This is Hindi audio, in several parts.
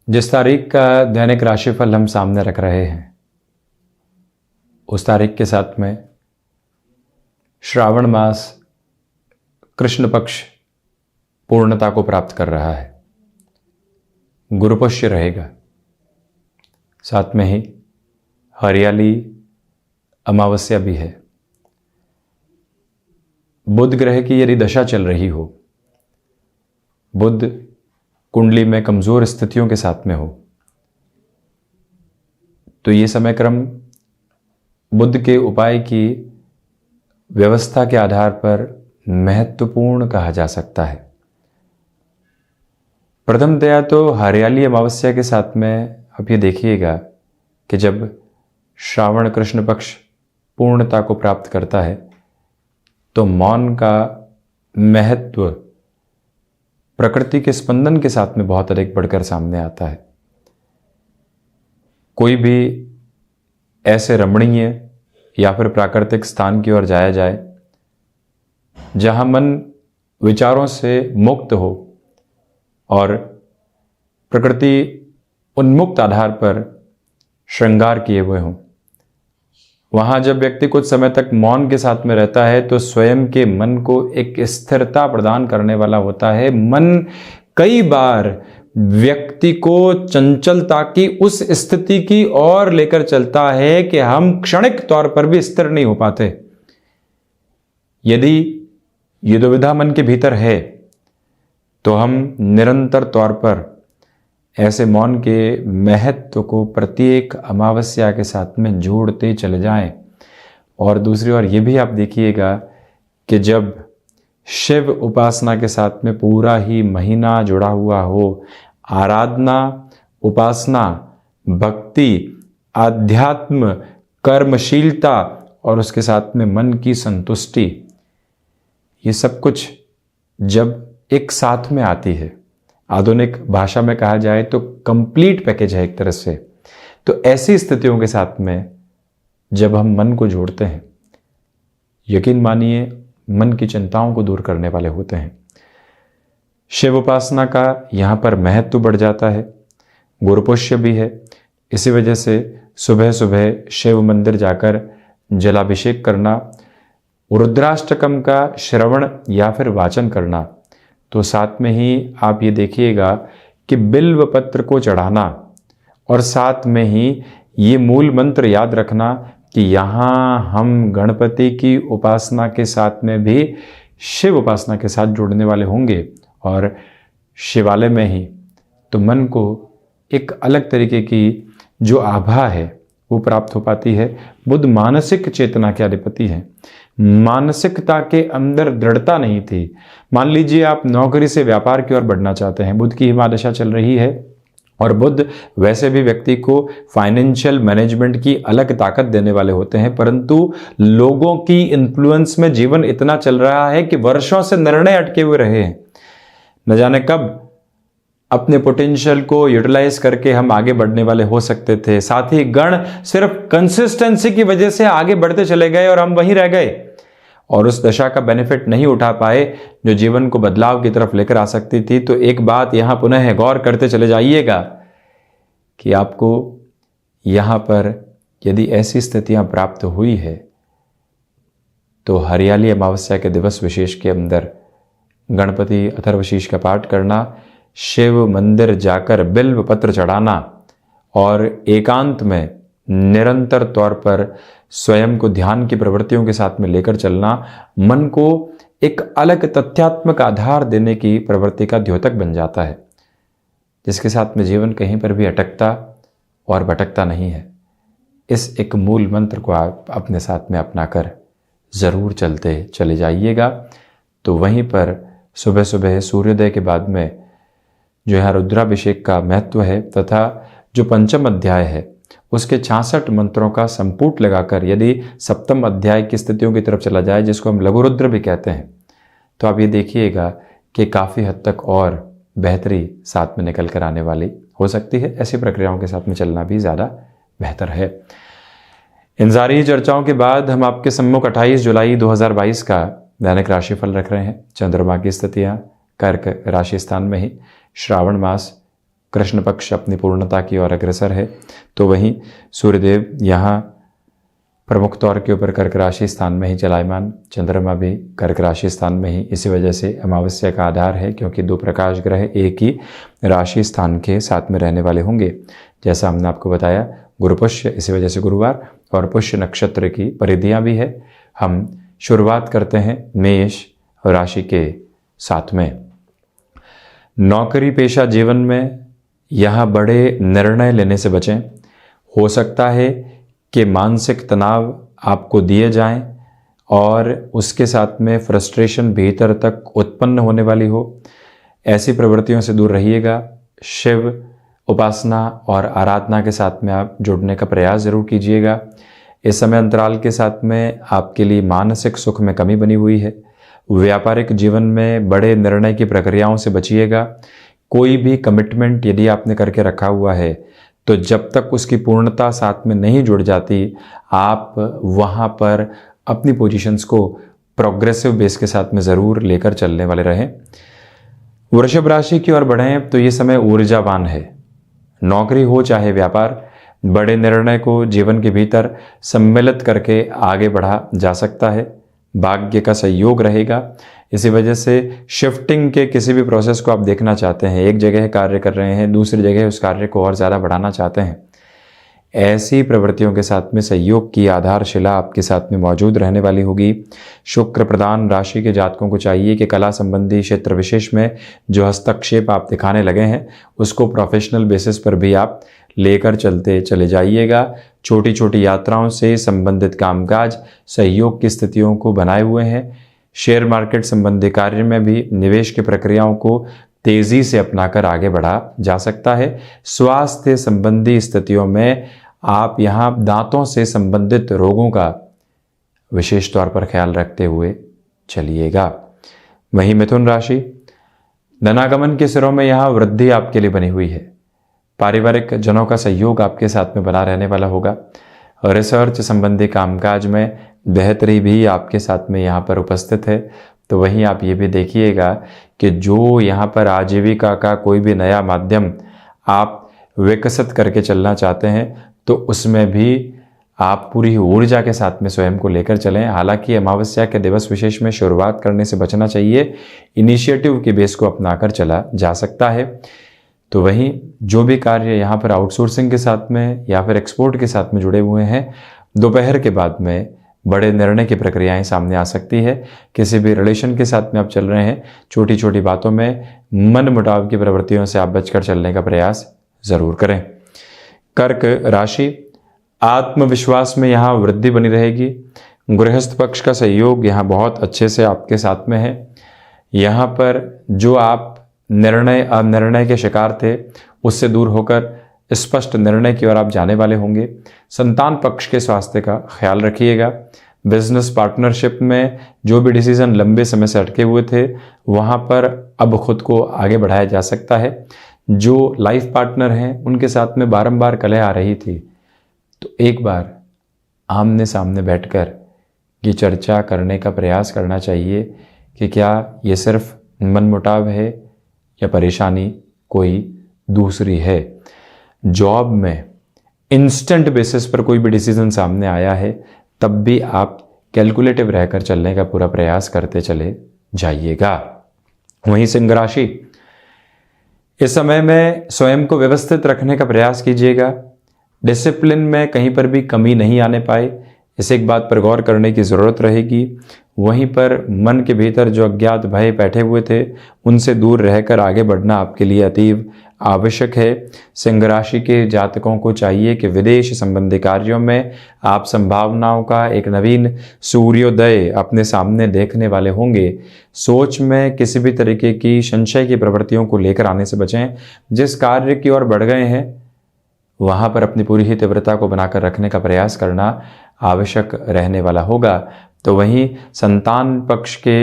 जिस तारीख का दैनिक राशिफल हम सामने रख रहे हैं उस तारीख के साथ में श्रावण मास कृष्ण पक्ष पूर्णता को प्राप्त कर रहा है। गुरुपुष्य रहेगा, साथ में ही हरियाली अमावस्या भी है। बुध ग्रह की यदि दशा चल रही हो, बुध कुंडली में कमजोर स्थितियों के साथ में हो, तो ये समय क्रम बुध के उपाय की व्यवस्था के आधार पर महत्वपूर्ण कहा जा सकता है। प्रथमतया तो हरियाली अमावस्या के साथ में आप ये देखिएगा कि जब श्रावण कृष्ण पक्ष पूर्णता को प्राप्त करता है तो मौन का महत्व प्रकृति के स्पंदन के साथ में बहुत अधिक बढ़कर सामने आता है। कोई भी ऐसे रमणीय या फिर प्राकृतिक स्थान की ओर जाया जाए जहां मन विचारों से मुक्त हो और प्रकृति उन्मुक्त आधार पर श्रृंगार किए हुए हों, वहां जब व्यक्ति कुछ समय तक मौन के साथ में रहता है तो स्वयं के मन को एक स्थिरता प्रदान करने वाला होता है। मन कई बार व्यक्ति को चंचलता की उस स्थिति की ओर लेकर चलता है कि हम क्षणिक तौर पर भी स्थिर नहीं हो पाते। यदि ये दुविधा मन के भीतर है तो हम निरंतर तौर पर ऐसे मौन के महत्व को प्रत्येक अमावस्या के साथ में जोड़ते चले जाएं। और दूसरी ओर ये भी आप देखिएगा कि जब शिव उपासना के साथ में पूरा ही महीना जुड़ा हुआ हो, आराधना, उपासना, भक्ति, आध्यात्म, कर्मशीलता और उसके साथ में मन की संतुष्टि, ये सब कुछ जब एक साथ में आती है, आधुनिक भाषा में कहा जाए तो कंप्लीट पैकेज है एक तरह से, तो ऐसी स्थितियों के साथ में जब हम मन को जोड़ते हैं, यकीन मानिए मन की चिंताओं को दूर करने वाले होते हैं। शिव उपासना का यहाँ पर महत्व बढ़ जाता है, गुरुपुष्य भी है। इसी वजह से सुबह सुबह शिव मंदिर जाकर जलाभिषेक करना, रुद्राष्टकम का श्रवण या फिर वाचन करना, तो साथ में ही आप ये देखिएगा कि बिल्व पत्र को चढ़ाना और साथ में ही ये मूल मंत्र याद रखना कि यहाँ हम गणपति की उपासना के साथ में भी शिव उपासना के साथ जुड़ने वाले होंगे और शिवालय में ही, तो मन को एक अलग तरीके की जो आभा है वो प्राप्त हो पाती है। बुध मानसिक चेतना के अधिपति हैं। मानसिकता के अंदर दृढ़ता नहीं थी। मान लीजिए आप नौकरी से व्यापार की ओर बढ़ना चाहते हैं, बुध की ही महादशा चल रही है और बुध वैसे भी व्यक्ति को फाइनेंशियल मैनेजमेंट की अलग ताकत देने वाले होते हैं, परंतु लोगों की इन्फ्लुएंस में जीवन इतना चल रहा है कि वर्षों से निर्णय अटके हुए रहे हैं। न जाने कब अपने पोटेंशियल को यूटिलाइज करके हम आगे बढ़ने वाले हो सकते थे। साथ ही गण सिर्फ कंसिस्टेंसी की वजह से आगे बढ़ते चले गए और हम वहीं रह गए और उस दशा का बेनिफिट नहीं उठा पाए जो जीवन को बदलाव की तरफ लेकर आ सकती थी। तो एक बात यहां पुनः गौर करते चले जाइएगा कि आपको यहां पर यदि ऐसी स्थितियां प्राप्त हुई है तो हरियाली अमावस्या के दिवस विशेष के अंदर गणपति अथर्वशीष का पाठ करना, शिव मंदिर जाकर बिल्व पत्र चढ़ाना और एकांत में निरंतर तौर पर स्वयं को ध्यान की प्रवृत्तियों के साथ में लेकर चलना, मन को एक अलग तथ्यात्मक आधार देने की प्रवृत्ति का द्योतक बन जाता है, जिसके साथ में जीवन कहीं पर भी अटकता और भटकता नहीं है। इस एक मूल मंत्र को आप अपने साथ में अपनाकर जरूर चलते चले जाइएगा। तो वहीं पर सुबह सुबह सूर्योदय के बाद में जो है रुद्राभिषेक का महत्व है तथा जो पंचम अध्याय है उसके 66 मंत्रों का संपुट लगाकर यदि सप्तम अध्याय की स्थितियों की तरफ चला जाए, जिसको हम लघु रुद्र भी कहते हैं, तो आप ये देखिएगा कि काफ़ी हद तक और बेहतरी साथ में निकल कर आने वाली हो सकती है। ऐसी प्रक्रियाओं के साथ में चलना भी ज़्यादा बेहतर है। इन सारी चर्चाओं के बाद हम आपके सम्मुख 28 जुलाई 2022 का दैनिक राशिफल रख रहे हैं। चंद्रमा की स्थितियाँ कर्क राशि स्थान में ही, श्रावण मास कृष्ण पक्ष अपनी पूर्णता की ओर अग्रसर है। तो वहीं सूर्यदेव यहाँ प्रमुख तौर के ऊपर कर्क राशि स्थान में ही चलायमान, चंद्रमा भी कर्क राशि स्थान में ही। इसी वजह से अमावस्या का आधार है, क्योंकि दो प्रकाश ग्रह एक ही राशि स्थान के साथ में रहने वाले होंगे। जैसा हमने आपको बताया गुरु पुष्य, इसी वजह से गुरुवार और पुष्य नक्षत्र की परिधियाँ भी है। हम शुरुआत करते हैं मेष राशि के साथ में। नौकरी पेशा जीवन में यहाँ बड़े निर्णय लेने से बचें। हो सकता है कि मानसिक तनाव आपको दिए जाएं और उसके साथ में फ्रस्ट्रेशन भीतर तक उत्पन्न होने वाली हो। ऐसी प्रवृत्तियों से दूर रहिएगा। शिव उपासना और आराधना के साथ में आप जुड़ने का प्रयास ज़रूर कीजिएगा। इस समय अंतराल के साथ में आपके लिए मानसिक सुख में कमी बनी हुई है। व्यापारिक जीवन में बड़े निर्णय की प्रक्रियाओं से बचिएगा। कोई भी कमिटमेंट यदि आपने करके रखा हुआ है तो जब तक उसकी पूर्णता साथ में नहीं जुड़ जाती, आप वहाँ पर अपनी पोजीशंस को प्रोग्रेसिव बेस के साथ में ज़रूर लेकर चलने वाले रहें। वृषभ राशि की ओर बढ़ें तो ये समय ऊर्जावान है। नौकरी हो चाहे व्यापार, बड़े निर्णय को जीवन के भीतर सम्मिलित करके आगे बढ़ा जा सकता है। भाग्य का सहयोग रहेगा। इसी वजह से शिफ्टिंग के किसी भी प्रोसेस को आप देखना चाहते हैं, एक जगह कार्य कर रहे हैं, दूसरी जगह उस कार्य को और ज़्यादा बढ़ाना चाहते हैं, ऐसी प्रवृत्तियों के साथ में सहयोग की आधारशिला आपके साथ में मौजूद रहने वाली होगी। शुक्र प्रधान राशि के जातकों को चाहिए कि कला संबंधी क्षेत्र विशेष में जो हस्तक्षेप आप दिखाने लगे हैं उसको प्रोफेशनल बेसिस पर भी आप लेकर चलते चले जाइएगा। छोटी छोटी यात्राओं से संबंधित कामकाज सहयोग की स्थितियों को बनाए हुए हैं। शेयर मार्केट संबंधी कार्य में भी निवेश की प्रक्रियाओं को तेजी से अपनाकर आगे बढ़ा जा सकता है। स्वास्थ्य संबंधी स्थितियों में आप यहाँ दांतों से संबंधित रोगों का विशेष तौर पर ख्याल रखते हुए चलिएगा। वहीं मिथुन राशि, धनागमन के सिरों में यहाँ वृद्धि आपके लिए बनी हुई है। पारिवारिक जनों का सहयोग आपके साथ में बना रहने वाला होगा। रिसर्च संबंधी कामकाज में बेहतरी भी आपके साथ में यहाँ पर उपस्थित है। तो वहीं आप ये भी देखिएगा कि जो यहाँ पर आजीविका का कोई भी नया माध्यम आप विकसित करके चलना चाहते हैं तो उसमें भी आप पूरी ऊर्जा के साथ में स्वयं को लेकर चलें। हालांकि अमावस्या के दिवस विशेष में शुरुआत करने से बचना चाहिए, इनिशिएटिव के बेस को अपनाकर चला जा सकता है। तो वहीं जो भी कार्य यहाँ पर आउटसोर्सिंग के साथ में या फिर एक्सपोर्ट के साथ में जुड़े हुए हैं, दोपहर के बाद में बड़े निर्णय की प्रक्रियाएं सामने आ सकती है। किसी भी रिलेशन के साथ में आप चल रहे हैं, छोटी छोटी बातों में मन मुटाव की प्रवृत्तियों से आप बचकर चलने का प्रयास ज़रूर करें। कर्क राशि, आत्मविश्वास में यहाँ वृद्धि बनी रहेगी। गृहस्थ पक्ष का सहयोग यहाँ बहुत अच्छे से आपके साथ में है। यहाँ पर जो आप निर्णय अनिर्णय के शिकार थे उससे दूर होकर स्पष्ट निर्णय की ओर आप जाने वाले होंगे। संतान पक्ष के स्वास्थ्य का ख्याल रखिएगा। बिजनेस पार्टनरशिप में जो भी डिसीजन लंबे समय से अटके हुए थे वहाँ पर अब खुद को आगे बढ़ाया जा सकता है। जो लाइफ पार्टनर हैं उनके साथ में बारंबार कलह आ रही थी तो एक बार आमने सामने बैठकर ये चर्चा करने का प्रयास करना चाहिए कि क्या ये सिर्फ मनमुटाव है या परेशानी कोई दूसरी है। जॉब में इंस्टेंट बेसिस पर कोई भी डिसीजन सामने आया है तब भी आप कैलकुलेटिव रहकर चलने का पूरा प्रयास करते चले जाइएगा। वहीं सिंह राशि, इस समय में स्वयं को व्यवस्थित रखने का प्रयास कीजिएगा। डिसिप्लिन में कहीं पर भी कमी नहीं आने पाए, इस एक बात पर गौर करने की ज़रूरत रहेगी। वहीं पर मन के भीतर जो अज्ञात भय बैठे हुए थे उनसे दूर रहकर आगे बढ़ना आपके लिए अतीव आवश्यक है। सिंह राशि के जातकों को चाहिए कि विदेश संबंधी कार्यों में आप संभावनाओं का एक नवीन सूर्योदय अपने सामने देखने वाले होंगे। सोच में किसी भी तरीके की संशय की प्रवृत्तियों को लेकर आने से बचें। जिस कार्य की ओर बढ़ गए हैं वहाँ पर अपनी पूरी ही तीव्रता को बनाकर रखने का प्रयास करना आवश्यक रहने वाला होगा। तो वहीं संतान पक्ष के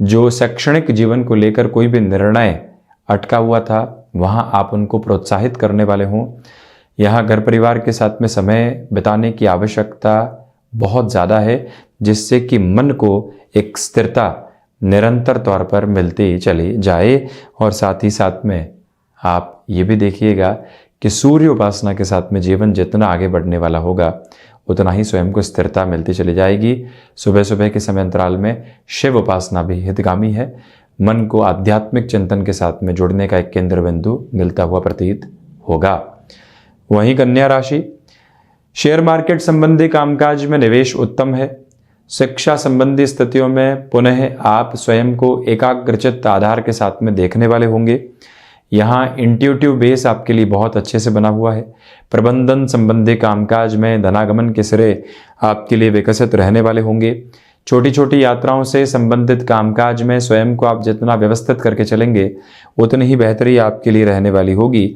जो शैक्षणिक जीवन को लेकर कोई भी निर्णय अटका हुआ था वहाँ आप उनको प्रोत्साहित करने वाले हों। यहाँ घर परिवार के साथ में समय बिताने की आवश्यकता बहुत ज़्यादा है जिससे कि मन को एक स्थिरता निरंतर तौर पर मिलती चली जाए और साथ ही साथ में आप ये भी देखिएगा कि सूर्य उपासना के साथ में जीवन जितना आगे बढ़ने वाला होगा उतना ही स्वयं को स्थिरता मिलती चली जाएगी। सुबह सुबह के समय अंतराल में शिव उपासना भी हितगामी है। मन को आध्यात्मिक चिंतन के साथ में जुड़ने का एक केंद्र बिंदु मिलता हुआ प्रतीत होगा। वहीं कन्या राशि, शेयर मार्केट संबंधी कामकाज में निवेश उत्तम है। शिक्षा संबंधी स्थितियों में पुनः आप स्वयं को एकाग्रचित्त आधार के साथ में देखने वाले होंगे। यहाँ इंट्यूटिव बेस आपके लिए बहुत अच्छे से बना हुआ है। प्रबंधन संबंधी कामकाज में धनागमन के सिरे आपके लिए विकसित रहने वाले होंगे। छोटी छोटी यात्राओं से संबंधित कामकाज में स्वयं को आप जितना व्यवस्थित करके चलेंगे उतनी ही बेहतरी आपके लिए रहने वाली होगी।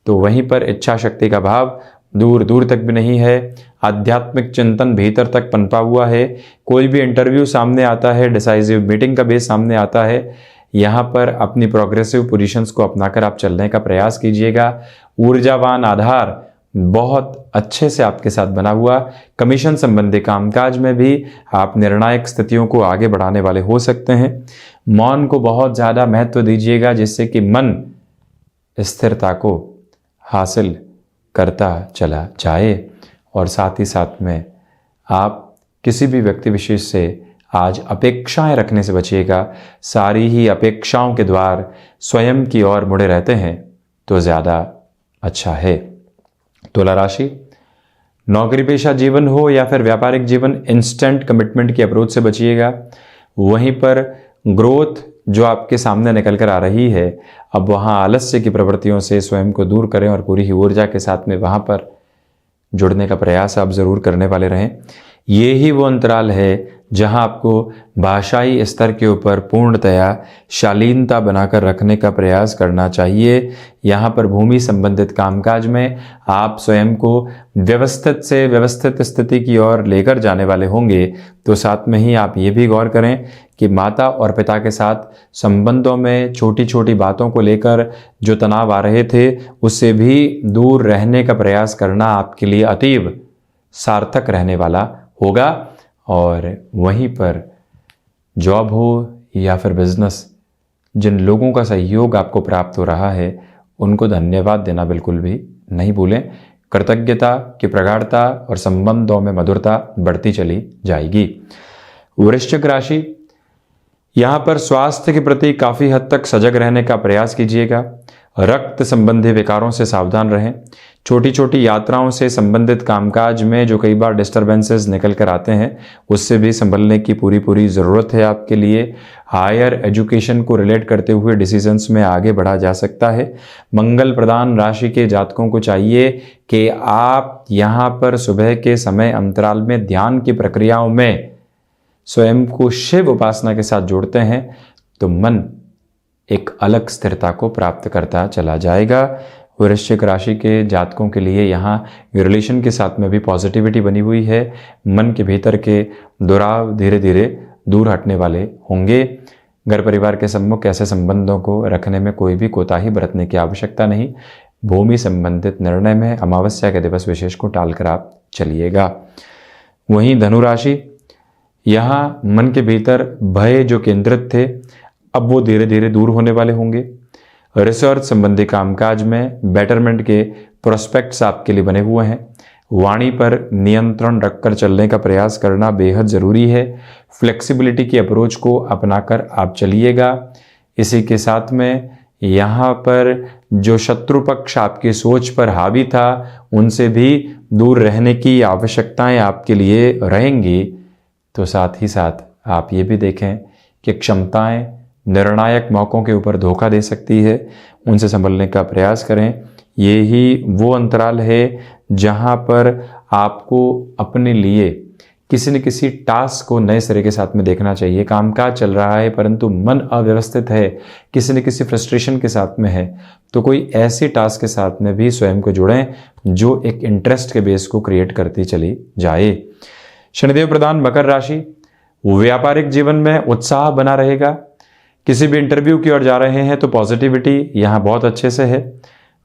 तो वहीं पर इच्छा शक्ति का भाव दूर दूर तक भी नहीं है। आध्यात्मिक चिंतन भीतर तक पनपा हुआ है। कोई भी इंटरव्यू सामने आता है, डिसाइसिव मीटिंग का बेस सामने आता है, यहाँ पर अपनी प्रोग्रेसिव पोजीशंस को अपनाकर आप चलने का प्रयास कीजिएगा। ऊर्जावान आधार बहुत अच्छे से आपके साथ बना हुआ। कमीशन संबंधी कामकाज में भी आप निर्णायक स्थितियों को आगे बढ़ाने वाले हो सकते हैं। मौन को बहुत ज़्यादा महत्व दीजिएगा जिससे कि मन स्थिरता को हासिल करता चला जाए। और साथ ही साथ में आप किसी भी व्यक्ति विशेष से आज अपेक्षाएं रखने से बचिएगा। सारी ही अपेक्षाओं के द्वार स्वयं की ओर मुड़े रहते हैं तो ज़्यादा अच्छा है। तुला राशि, नौकरी पेशा जीवन हो या फिर व्यापारिक जीवन, इंस्टेंट कमिटमेंट की अप्रोच से बचिएगा। वहीं पर ग्रोथ जो आपके सामने निकल कर आ रही है, अब वहाँ आलस्य की प्रवृत्तियों से स्वयं को दूर करें और पूरी ही ऊर्जा के साथ में वहाँ पर जुड़ने का प्रयास आप ज़रूर करने वाले रहें। ये ही वो अंतराल है जहां आपको भाषाई स्तर के ऊपर पूर्णतया शालीनता बनाकर रखने का प्रयास करना चाहिए। यहाँ पर भूमि संबंधित कामकाज में आप स्वयं को व्यवस्थित से व्यवस्थित स्थिति की ओर लेकर जाने वाले होंगे। तो साथ में ही आप ये भी गौर करें कि माता और पिता के साथ संबंधों में छोटी छोटी बातों को लेकर जो तनाव आ रहे थे उससे भी दूर रहने का प्रयास करना आपके लिए अतीव सार्थक रहने वाला होगा। और वहीं पर जॉब हो या फिर बिजनेस, जिन लोगों का सहयोग आपको प्राप्त हो रहा है उनको धन्यवाद देना बिल्कुल भी नहीं भूलें। कृतज्ञता की प्रगाढ़ता और संबंधों में मधुरता बढ़ती चली जाएगी। वृश्चिक राशि, यहाँ पर स्वास्थ्य के प्रति काफ़ी हद तक सजग रहने का प्रयास कीजिएगा। रक्त संबंधी विकारों से सावधान रहें। छोटी छोटी यात्राओं से संबंधित कामकाज में जो कई बार डिस्टर्बेंसेस निकल कर आते हैं उससे भी संभलने की पूरी ज़रूरत है आपके लिए। हायर एजुकेशन को रिलेट करते हुए डिसीजंस में आगे बढ़ा जा सकता है। मंगल प्रदान राशि के जातकों को चाहिए कि आप यहाँ पर सुबह के समय अंतराल में ध्यान की प्रक्रियाओं में स्वयं को शिव उपासना के साथ जोड़ते हैं तो मन एक अलग स्थिरता को प्राप्त करता चला जाएगा। वृश्चिक राशि के जातकों के लिए यहाँ रिलेशन के साथ में भी पॉजिटिविटी बनी हुई है। मन के भीतर के दुराव धीरे धीरे दूर हटने वाले होंगे। घर परिवार के सम्मुख ऐसे संबंधों को रखने में कोई भी कोताही बरतने की आवश्यकता नहीं। भूमि संबंधित निर्णय में अमावस्या के दिवस विशेष को टालकर आप चलिएगा। वहीं धनु राशि, यहाँ मन के भीतर भय जो केंद्रित थे अब वो धीरे धीरे दूर होने वाले होंगे। रिसर्च संबंधी कामकाज में बेटरमेंट के प्रोस्पेक्ट्स आपके लिए बने हुए हैं। वाणी पर नियंत्रण रखकर चलने का प्रयास करना बेहद ज़रूरी है। फ्लेक्सिबिलिटी की अप्रोच को अपनाकर आप चलिएगा। इसी के साथ में यहाँ पर जो शत्रु पक्ष आपकी सोच पर हावी था उनसे भी दूर रहने की आवश्यकताएं आपके लिए रहेंगी। तो साथ ही साथ आप ये भी देखें कि क्षमताएं निर्णायक मौक़ों के ऊपर धोखा दे सकती है, उनसे संभलने का प्रयास करें। ये ही वो अंतराल है जहाँ पर आपको अपने लिए किसी न किसी टास्क को नए सिरे के साथ में देखना चाहिए। कामकाज चल रहा है परंतु मन अव्यवस्थित है, किसी न किसी फ्रस्ट्रेशन के साथ में है, तो कोई ऐसी टास्क के साथ में भी स्वयं को जुड़ें जो एक इंटरेस्ट के बेस को क्रिएट करती चली जाए। शनिदेव प्रधान मकर राशि, व्यापारिक जीवन में उत्साह बना रहेगा। किसी भी इंटरव्यू की ओर जा रहे हैं तो पॉजिटिविटी यहाँ बहुत अच्छे से है।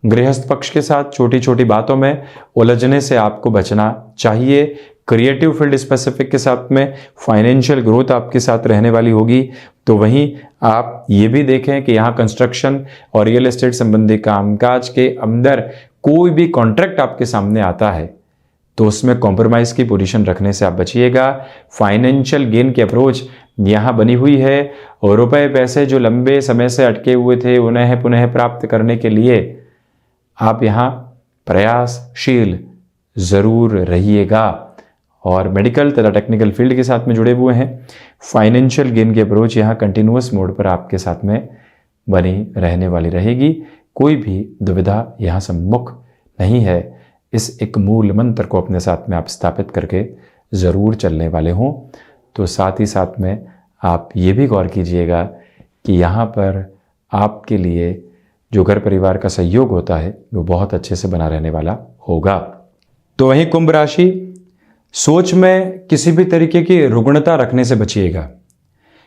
गृहस्थ पक्ष के साथ छोटी छोटी बातों में उलझने से आपको बचना चाहिए। क्रिएटिव फील्ड स्पेसिफिक के साथ में फाइनेंशियल ग्रोथ आपके साथ रहने वाली होगी। तो वहीं आप ये भी देखें कि यहाँ कंस्ट्रक्शन और रियल एस्टेट संबंधी कामकाज के अंदर कोई भी कॉन्ट्रैक्ट आपके सामने आता है तो उसमें कॉम्प्रोमाइज़ की पोजीशन रखने से आप बचिएगा। फाइनेंशियल गेन की अप्रोच यहाँ बनी हुई है और रुपए पैसे जो लंबे समय से अटके हुए थे उन्हें पुनः प्राप्त करने के लिए आप यहाँ प्रयासशील ज़रूर रहिएगा। और मेडिकल तथा टेक्निकल फील्ड के साथ में जुड़े हुए हैं, फाइनेंशियल गेन की अप्रोच यहाँ कंटिन्यूअस मोड पर आपके साथ में बनी रहने वाली रहेगी। कोई भी दुविधा यहाँ सम्मुख नहीं है। इस एक मूल मंत्र को अपने साथ में आप स्थापित करके ज़रूर चलने वाले हों। तो साथ ही साथ में आप ये भी गौर कीजिएगा कि यहाँ पर आपके लिए जो घर परिवार का सहयोग होता है वो बहुत अच्छे से बना रहने वाला होगा। तो वहीं कुंभ राशि, सोच में किसी भी तरीके की रुग्णता रखने से बचिएगा।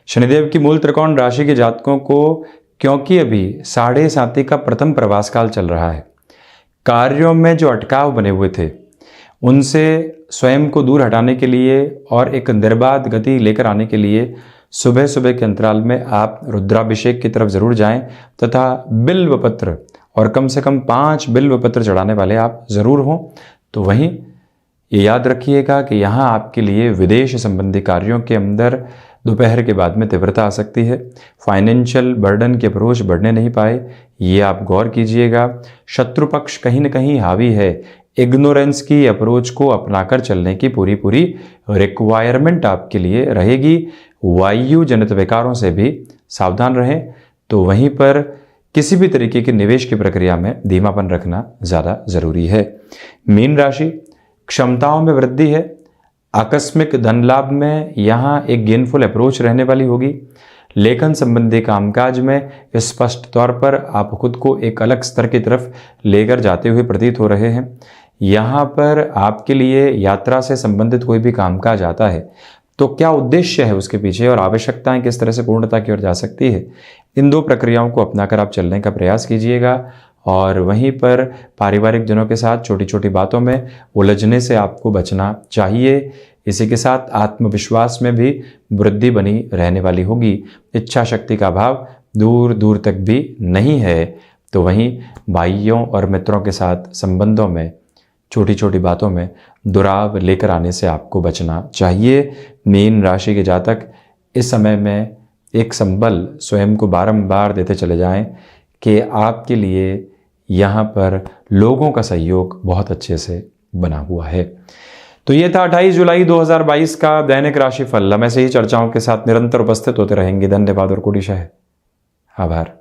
शनिदेव की मूल त्रिकोण राशि के जातकों को, क्योंकि अभी 7.5 का प्रथम प्रवास काल चल रहा है, कार्यों में जो अटकाव बने हुए थे उनसे स्वयं को दूर हटाने के लिए और एक निर्बाध गति लेकर आने के लिए सुबह सुबह के अंतराल में आप रुद्राभिषेक की तरफ जरूर जाएं तथा बिल्व पत्र और कम से कम 5 बिल्व पत्र चढ़ाने वाले आप जरूर हों। तो वहीं ये याद रखिएगा कि यहाँ आपके लिए विदेश संबंधी कार्यों के अंदर दोपहर के बाद में तीव्रता आ सकती है। फाइनेंशियल बर्डन की अप्रोच बढ़ने नहीं पाए, ये आप गौर कीजिएगा। शत्रु पक्ष कहीं न कहीं हावी है। इग्नोरेंस की अप्रोच को अपनाकर चलने की पूरी रिक्वायरमेंट आपके लिए रहेगी। वायु जनित विकारों से भी सावधान रहें। तो वहीं पर किसी भी तरीके के निवेश की प्रक्रिया में धीमापन रखना ज़्यादा ज़रूरी है। मीन राशि, क्षमताओं में वृद्धि है। आकस्मिक धन लाभ में यहाँ एक गेनफुल अप्रोच रहने वाली होगी। लेखन संबंधी कामकाज में स्पष्ट तौर पर आप खुद को एक अलग स्तर की तरफ लेकर जाते हुए प्रतीत हो रहे हैं। यहाँ पर आपके लिए यात्रा से संबंधित कोई भी कामकाज आता है तो क्या उद्देश्य है उसके पीछे और आवश्यकताएं किस तरह से पूर्णता की ओर जा सकती है, इन 2 प्रक्रियाओं को अपनाकर आप चलने का प्रयास कीजिएगा। और वहीं पर पारिवारिक जनों के साथ छोटी छोटी बातों में उलझने से आपको बचना चाहिए। इसी के साथ आत्मविश्वास में भी वृद्धि बनी रहने वाली होगी। इच्छा शक्ति का अभाव दूर दूर तक भी नहीं है। तो वहीं भाइयों और मित्रों के साथ संबंधों में छोटी छोटी बातों में दुराव लेकर आने से आपको बचना चाहिए। मीन राशि के जातक इस समय में एक संबल स्वयं को बारंबार देते चले जाएं कि आपके लिए यहाँ पर लोगों का सहयोग बहुत अच्छे से बना हुआ है। तो ये था 28 जुलाई 2022 का दैनिक राशिफल। हम ऐसे ही चर्चाओं के साथ निरंतर उपस्थित होते रहेंगे। धन्यवाद और कोटिशः आभार।